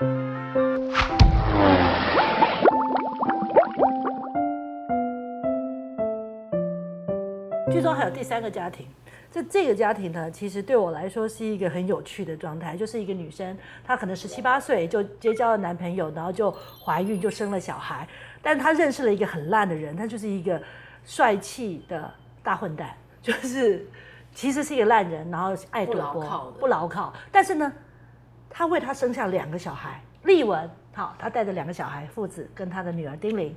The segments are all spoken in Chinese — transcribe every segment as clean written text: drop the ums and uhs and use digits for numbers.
剧中还有第3个家庭，这个家庭呢，其实对我来说是一个很有趣的状态，就是一个女生，她可能17、8岁就结交了男朋友，然后就怀孕就生了小孩，但是她认识了一个很烂的人，他就是一个帅气的大混蛋，就是其实是一个烂人，然后爱赌博，不牢靠，但是呢，他为她生下2个小孩，丽文，好，他带着2个小孩，父子跟他的女儿丁玲，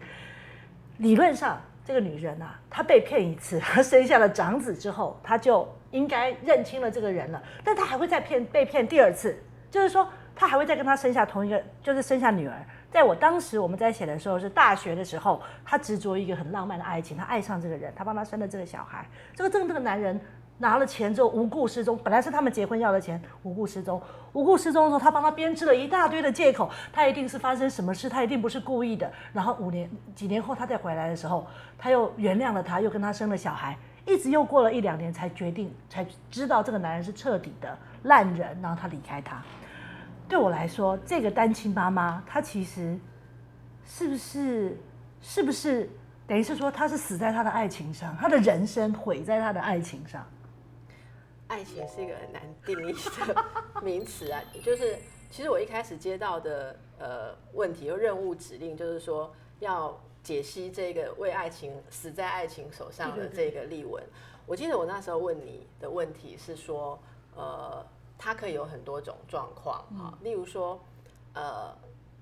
理论上。这个女人啊，她被骗1次，她生下了长子之后，她就应该认清了这个人了。但她还会再被骗第2次，就是说她还会再跟他生下同一个，就是生下女儿。在我当时我们在写的时候是大学的时候，她执着一个很浪漫的爱情，她爱上这个人，她帮他生了这个小孩。这个男人拿了钱之后无故失踪，本来是他们结婚要的钱，无故失踪。无故失踪的时候，他帮他编织了一大堆的借口，他一定是发生什么事，他一定不是故意的。然后几年后他再回来的时候，他又原谅了他，又跟他生了小孩，一直又过了1、2年才知道这个男人是彻底的烂人，然后他离开他。对我来说，这个单亲妈妈，她其实是不是等于是说她是死在她的爱情上，她的人生毁在她的爱情上？爱情是一个很难定义的名词啊，就是其实我一开始接到的问题和任务指令，就是说要解析这个为爱情死在爱情手上的这个丽文。我记得我那时候问你的问题是说，它可以有很多种状况啊，例如说，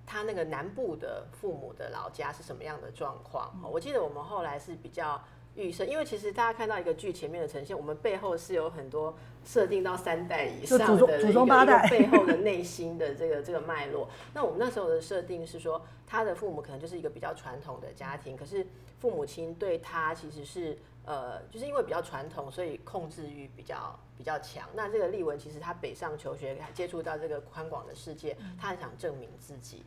他那个南部的父母的老家是什么样的状况？我记得我们后来是比较预设，因为其实大家看到一个剧前面的呈现，我们背后是有很多设定到3代以上的祖宗8代背后的内心的这个脉络。那我们那时候的设定是说，他的父母可能就是一个比较传统的家庭，可是父母亲对他其实是就是因为比较传统，所以控制欲比较强。那这个丽文其实他北上求学，接触到这个宽广的世界，他很想证明自己。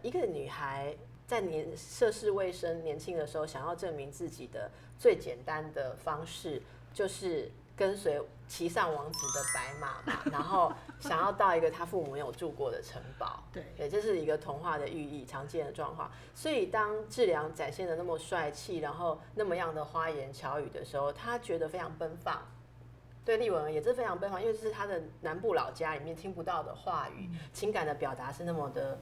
一个女孩在涉世未深、年轻的时候，想要证明自己的最简单的方式，就是跟随骑上王子的白马嘛，然后想要到一个他父母没有住过的城堡。对，这是一个童话的寓意，常见的状况。所以当志良展现的那么帅气，然后那么样的花言巧语的时候，他觉得非常奔放。对丽文也是非常奔放，因为这是他的南部老家里面听不到的话语，情感的表达是那么的。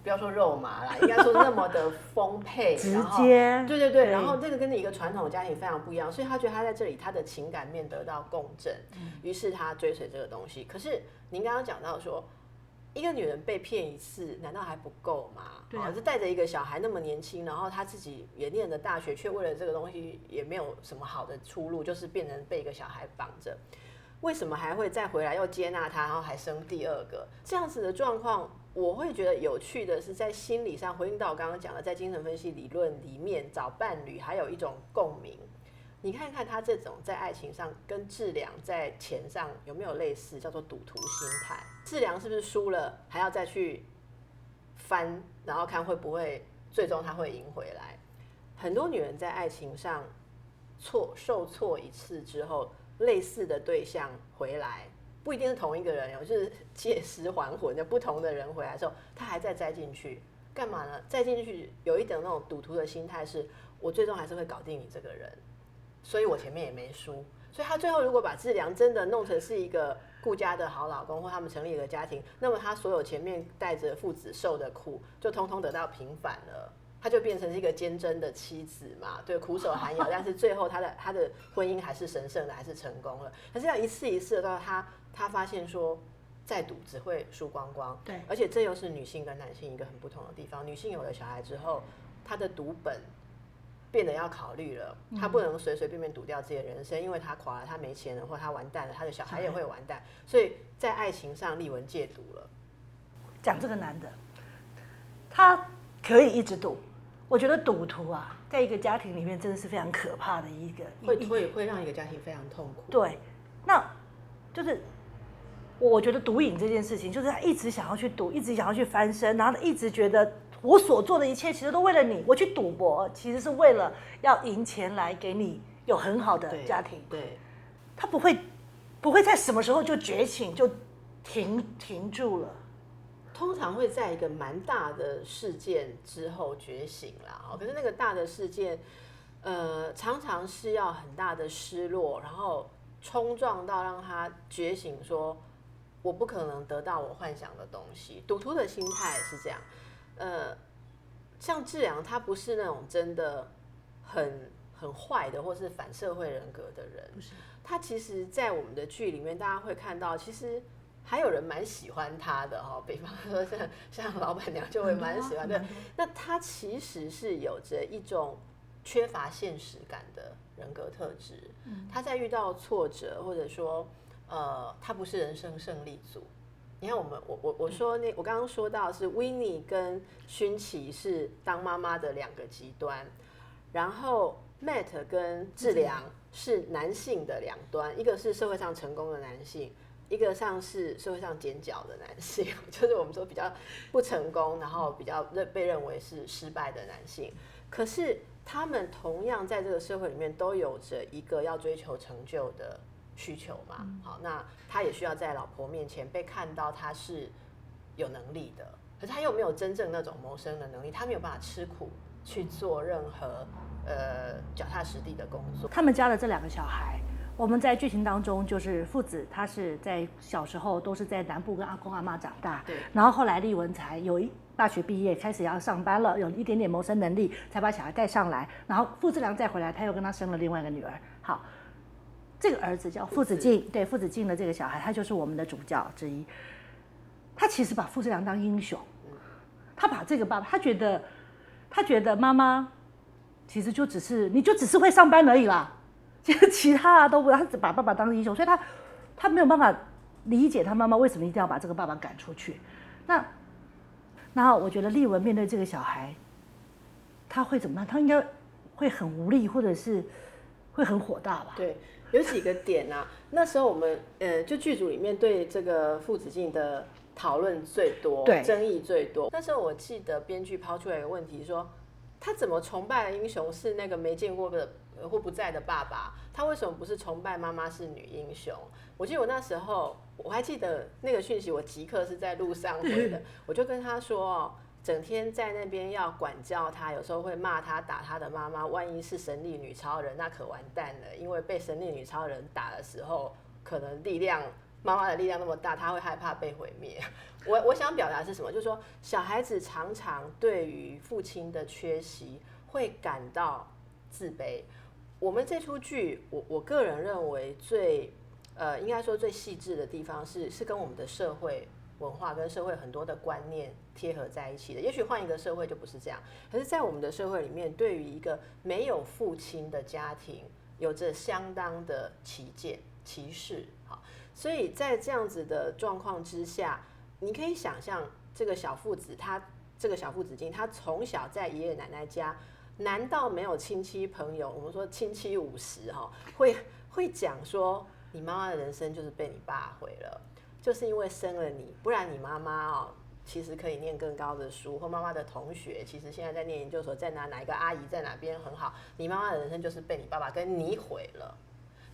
不要说肉麻啦，应该说是那么的丰沛，直接，对，然后这个跟你一个传统的家庭非常不一样，所以他觉得他在这里他的情感面得到共振，于是他追随这个东西。可是您刚刚讲到说，一个女人被骗1次，难道还不够吗？对啊，就带着一个小孩那么年轻，然后他自己也念了大学，却为了这个东西也没有什么好的出路，就是变成被一个小孩绑着。为什么还会再回来又接纳他，然后还生第2个？这样子的状况，我会觉得有趣的是，在心理上回应到我刚刚讲的，在精神分析理论里面找伴侣，还有一种共鸣。你看看他这种在爱情上跟志良在钱上有没有类似，叫做赌徒心态。志良是不是输了还要再去翻，然后看会不会最终他会赢回来？很多女人在爱情上受挫1次之后，类似的对象回来，不一定是同一个人，就是借尸还魂的不同的人回来的时候，他还在栽进去，干嘛呢？栽进去有一点那种赌徒的心态是，我最终还是会搞定你这个人，所以我前面也没输。所以他最后如果把志良真的弄成是一个顾家的好老公，或他们成立一个家庭，那么他所有前面带着父子受的苦，就通通得到平反了。他就变成是一个坚贞的妻子嘛，对，苦守寒窑，但是最后他的婚姻还是神圣的，还是成功了。可是要一次一次的到他发现说，再赌只会输光光。对，而且这又是女性跟男性一个很不同的地方。女性有了小孩之后，她的赌本变得要考虑了，她不能随随便便赌掉自己的人生，因为她垮了，她没钱了，或她完蛋了，她的小孩也会完蛋。所以在爱情上，丽文戒赌了。讲这个男的，他可以一直赌。我觉得赌徒啊，在一个家庭里面真的是非常可怕的一个，会让一个家庭非常痛苦。对，那就是我觉得毒瘾这件事情，就是他一直想要去赌，一直想要去翻身，然后他一直觉得我所做的一切其实都为了你，我去赌博其实是为了要赢钱来给你有很好的家庭。对，他不会在什么时候就觉醒就停住了。通常会在一个蛮大的事件之后觉醒啦。可是那个大的事件，常常是要很大的失落，然后冲撞到让他觉醒说，我不可能得到我幻想的东西。赌徒的心态是这样，像志良他不是那种真的很坏的或是反社会人格的人，不是。他其实在我们的剧里面大家会看到，其实还有人蛮喜欢他的哈，比方说像老板娘就会蛮喜欢的。那他其实是有着一种缺乏现实感的人格特质，他在遇到挫折或者说他不是人生胜利组。你看我说我刚刚说到是 Winnie 跟勋奇是当妈妈的两个极端，然后 Matt 跟志良是男性的两端，一个是社会上成功的男性，一个像是社会上尖角的男性，就是我们说比较不成功，然后比较被认为是失败的男性。可是他们同样在这个社会里面都有着一个要追求成就的需求嘛。好，那他也需要在老婆面前被看到他是有能力的，可是他又没有真正那种谋生的能力，他没有办法吃苦去做任何脚踏实地的工作。他们家的这两个小孩，我们在剧情当中就是父子，他是在小时候都是在南部跟阿公阿嬷长大，对，然后后来丽文才大学毕业，开始要上班了，有一点点谋生能力，才把小孩带上来，然后傅志良再回来，他又跟他生了另外一个女儿。好，这个儿子叫傅子敬，对，傅子敬的这个小孩，他就是我们的主角之一。他其实把傅志良当英雄，他把这个爸爸，他觉得妈妈其实你就只是会上班而已啦，其他都不，他只把爸爸当英雄，所以他没有办法理解他妈妈为什么一定要把这个爸爸赶出去。然后我觉得丽文面对这个小孩，他会怎么办？他应该会很无力，或者是会很火大吧？对，有几个点啊。那时候我们就剧组里面对这个傅子敬的讨论最多，争议最多。那时候我记得编剧抛出来一个问题说，他怎么崇拜的英雄是那个没见过的或不在的爸爸？他为什么不是崇拜妈妈是女英雄？我记得我那时候我还记得那个讯息，我即刻是在路上回的，我就跟他说哦，整天在那边要管教他，有时候会骂他打他的妈妈，万一是神力女超人，那可完蛋了，因为被神力女超人打的时候，可能妈妈的力量那么大，他会害怕被毁灭。我想表达是什么？就是说，小孩子常常对于父亲的缺席会感到自卑。我们这出剧，我个人认为应该说最细致的地方是跟我们的社会文化跟社会很多的观念贴合在一起的。也许换一个社会就不是这样，可是在我们的社会里面，对于一个没有父亲的家庭，有着相当的歧视。好，所以在这样子的状况之下，你可以想象这个小父子敬，他从小在爷爷奶奶家，难道没有亲戚朋友？我们说亲戚50哈，会讲说你妈妈的人生就是被你爸毁了，就是因为生了你，不然你妈妈哦，其实可以念更高的书，或妈妈的同学其实现在在念研究所，在哪一个阿姨在哪边很好，你妈妈的人生就是被你爸爸跟你毁了。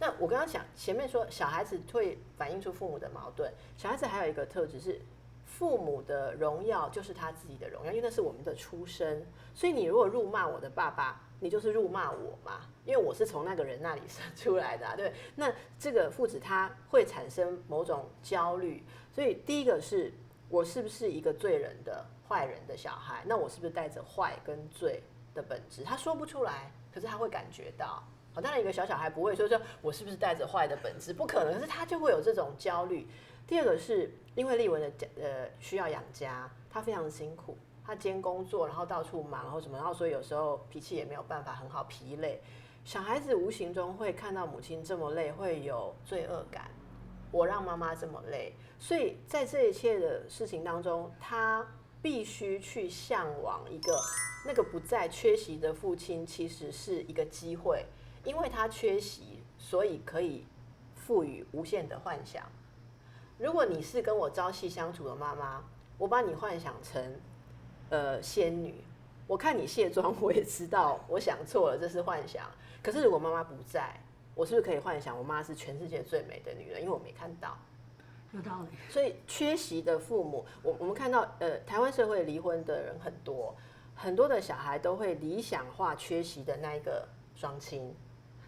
那我刚刚讲前面说，小孩子会反映出父母的矛盾，小孩子还有一个特质是，父母的荣耀就是他自己的荣耀，因为那是我们的出身。所以你如果辱骂我的爸爸，你就是辱骂我嘛，因为我是从那个人那里生出来的，对。那这个父子他会产生某种焦虑，所以第一个是我是不是一个罪人的坏人的小孩？那我是不是带着坏跟罪的本质？他说不出来，可是他会感觉到。当然，一个小孩不会说我是不是带着坏的本质，不可能。可是他就会有这种焦虑。第二个是因为丽文的需要养家，他非常辛苦，他兼工作，然后到处忙，然后什么，然后所以有时候脾气也没有办法很好，疲累。小孩子无形中会看到母亲这么累，会有罪恶感。我让妈妈这么累，所以在这一切的事情当中，他必须去向往一个那个不再缺席的父亲，其实是一个机会。因为他缺席，所以可以赋予无限的幻想。如果你是跟我朝夕相处的妈妈，我把你幻想成仙女，我看你卸妆，我也知道我想错了，这是幻想。可是如果妈妈不在，我是不是可以幻想我妈是全世界最美的女人？因为我没看到。有道理。所以缺席的父母，我们看到台湾社会离婚的人很多，很多的小孩都会理想化缺席的那一个双亲，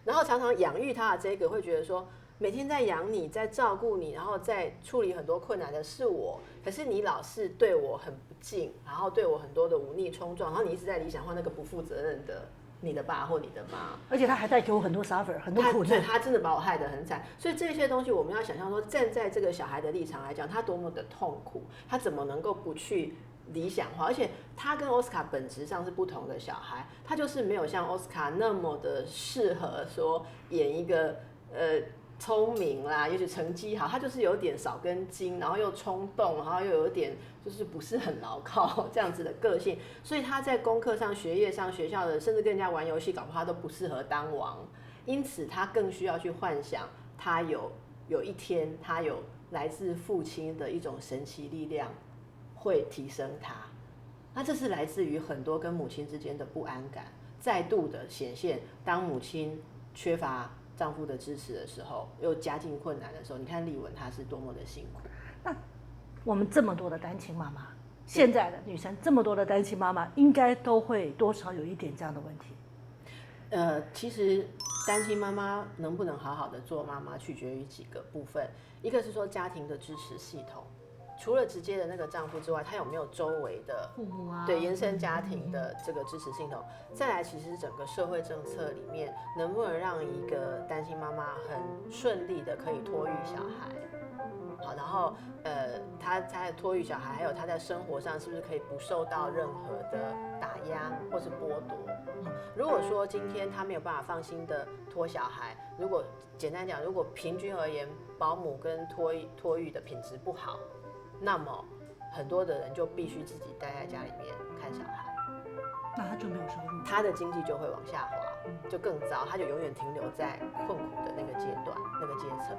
然后常常养育他的这个会觉得说，每天在养你，在照顾你，然后在处理很多困难的是我，可是你老是对我很不敬，然后对我很多的忤逆冲撞，然后你一直在理想化那个不负责任的你的爸或你的妈，而且他还带给我很多 suffer， 很多苦难。他真的把我害得很惨。所以这些东西我们要想象说，站在这个小孩的立场来讲，他多么的痛苦，他怎么能够不去理想化？而且他跟奥斯卡本质上是不同的小孩，他就是没有像奥斯卡那么的适合说演一个聪明啦，也许成绩好，他就是有点少根筋，然后又冲动，然后又有点就是不是很牢靠这样子的个性，所以他在功课上、学业上、学校的，甚至跟人家玩游戏，搞不好他都不适合当王。因此，他更需要去幻想，他有一天，他有来自父亲的一种神奇力量会提升他。那这是来自于很多跟母亲之间的不安感，再度的显现。当母亲缺乏丈夫的支持的时候，又家境困难的时候，你看丽文她是多么的辛苦。那我们这么多的单亲妈妈，现在的女生这么多的单亲妈妈，应该都会多少有一点这样的问题。其实单亲妈妈能不能好好的做妈妈，取决于几个部分。一个是说家庭的支持系统，除了直接的那个丈夫之外，他有没有周围的父母啊，对延伸家庭的这个支持系统？再来，其实整个社会政策里面，能不能让一个单亲妈妈很顺利的可以托育小孩？好，然后他在托育小孩，还有他在生活上是不是可以不受到任何的打压或是剥夺？如果说今天他没有办法放心的托小孩，如果简单讲，如果平均而言，保姆跟托育的品质不好，那么很多的人就必须自己待在家里面看小孩，那他就没有收入，他的经济就会往下滑，就更糟，他就永远停留在困苦的那个阶段、那个阶层。